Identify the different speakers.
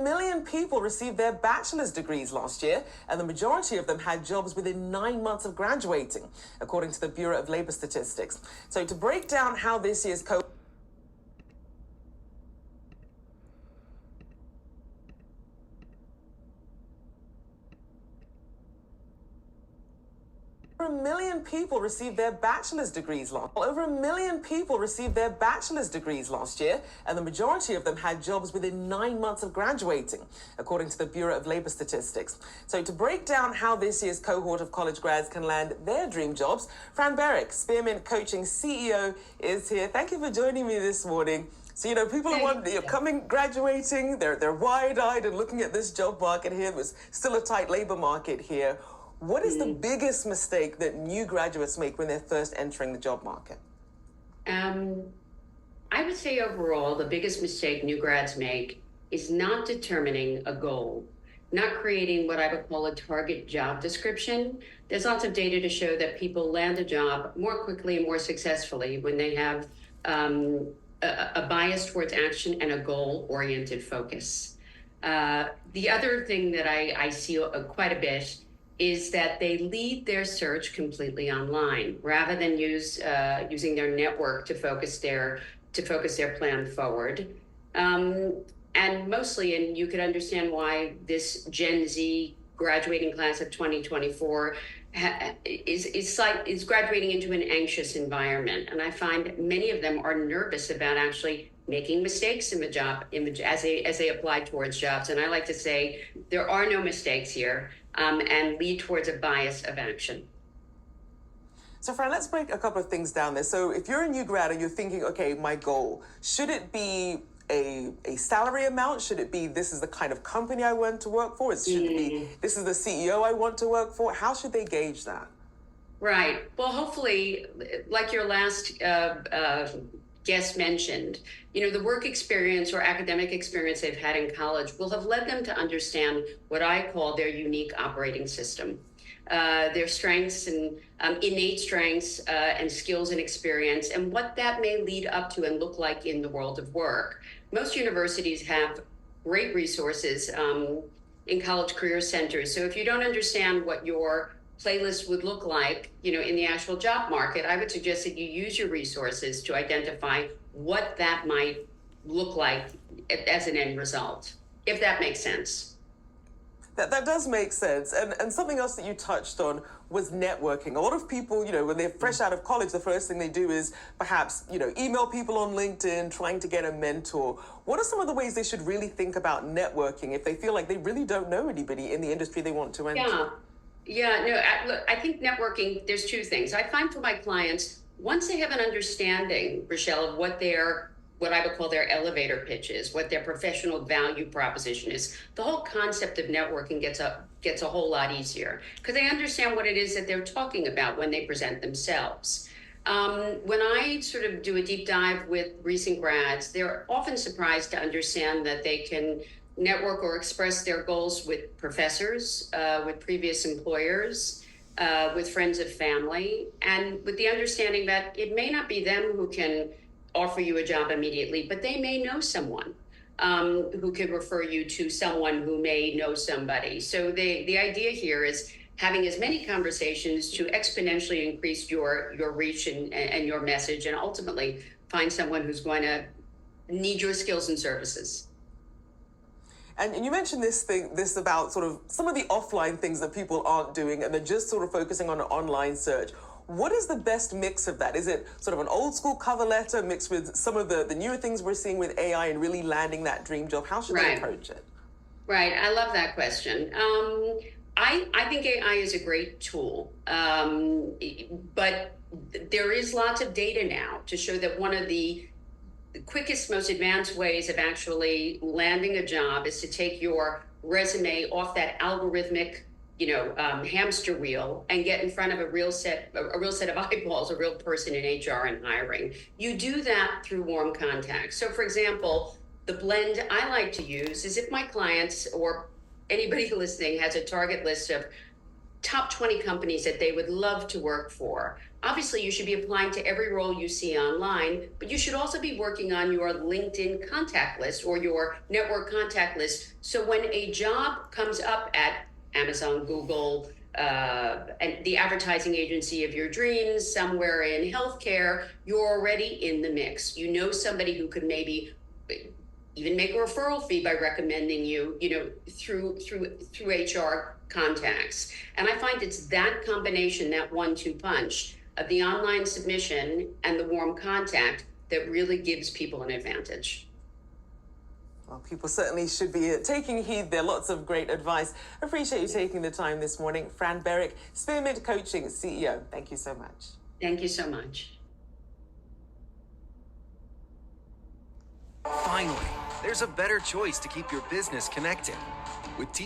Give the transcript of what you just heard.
Speaker 1: Million people received their bachelor's degrees last year, and the majority of them had jobs within 9 months of graduating, according to the Bureau of Labor Statistics. So to break down how this year's Over 1 million people received their bachelor's degrees last year, and the majority of them had jobs within 9 months of graduating, according to the Bureau of Labor Statistics. So to break down how this year's cohort of college grads can land their dream jobs, Fran Berrick, Spearmint Coaching CEO, is here. Thank you for joining me this morning. So, people are graduating, they're wide-eyed and looking at this job market here. There's still a tight labor market here. What is the biggest mistake that new graduates make when they're first entering the job market?
Speaker 2: I would say overall, the biggest mistake new grads make is not determining a goal, not creating what I would call a target job description. There's lots of data to show that people land a job more quickly and more successfully when they have a bias towards action and a goal-oriented focus. The other thing that I see quite a bit is that they lead their search completely online rather than using their network to focus their plan forward. And mostly, and you could understand why this Gen Z graduating class of 2024 is graduating into an anxious environment. And I find many of them are nervous about actually making mistakes in the job as they apply towards jobs. And I like to say there are no mistakes here, and lead towards a bias of action.
Speaker 1: So Fran, let's break a couple of things down there. So if you're a new grad and you're thinking, okay, my goal, should it be a salary amount? Should it be, this is the kind of company I want to work for? Should it be, this is the CEO I want to work for? How should they gauge that?
Speaker 2: Right. Well, hopefully, like your last guest mentioned, the work experience or academic experience they've had in college will have led them to understand what I call their unique operating system, their strengths and innate strengths and skills and experience, and what that may lead up to and look like in the world of work. Most universities have great resources in college career centers. So if you don't understand what your playlist would look like, in the actual job market, I would suggest that you use your resources to identify what that might look like as an end result, if that makes sense.
Speaker 1: That does make sense. And something else that you touched on was networking. A lot of people, when they're fresh out of college, the first thing they do is perhaps, email people on LinkedIn, trying to get a mentor. What are some of the ways they should really think about networking if they feel like they really don't know anybody in the industry they want to enter?
Speaker 2: I think networking, there's two things. I find for my clients, once they have an understanding, Rachelle, of what I would call their elevator pitch is, what their professional value proposition is, the whole concept of networking gets a whole lot easier because they understand what it is that they're talking about when they present themselves. When I sort of do a deep dive with recent grads, they're often surprised to understand that they can network or express their goals with professors, with previous employers, with friends of family, and with the understanding that it may not be them who can offer you a job immediately, but they may know someone who could refer you to someone who may know somebody. So the idea here is having as many conversations to exponentially increase your reach and your message, and ultimately find someone who's going to need your skills and services.
Speaker 1: And you mentioned this about sort of some of the offline things that people aren't doing and they're just sort of focusing on an online search. What is the best mix of that? Is it sort of an old school cover letter mixed with some of the newer things we're seeing with AI and really landing that dream job? How should they approach it?
Speaker 2: Right. I love that question. I think AI is a great tool, but there is lots of data now to show that one of the quickest, most advanced ways of actually landing a job is to take your resume off that algorithmic, hamster wheel and get in front of a real set of eyeballs, a real person in HR and hiring. You do that through warm contact. So, for example, the blend I like to use is if my clients or anybody listening has a target list of top 20 companies that they would love to work for. Obviously, you should be applying to every role you see online, but you should also be working on your LinkedIn contact list or your network contact list. So when a job comes up at Amazon, Google, and the advertising agency of your dreams, somewhere in healthcare, you're already in the mix. You know somebody who could maybe even make a referral fee by recommending you, through HR contacts. And I find it's that combination, that 1-2 punch of the online submission and the warm contact that really gives people an advantage.
Speaker 1: Well, people certainly should be taking heed there. Lots of great advice. Appreciate you taking the time this morning. Fran Berrick, Spearmint Coaching CEO. Thank you so much.
Speaker 2: Thank you so much.
Speaker 3: Finally, there's a better choice to keep your business connected. With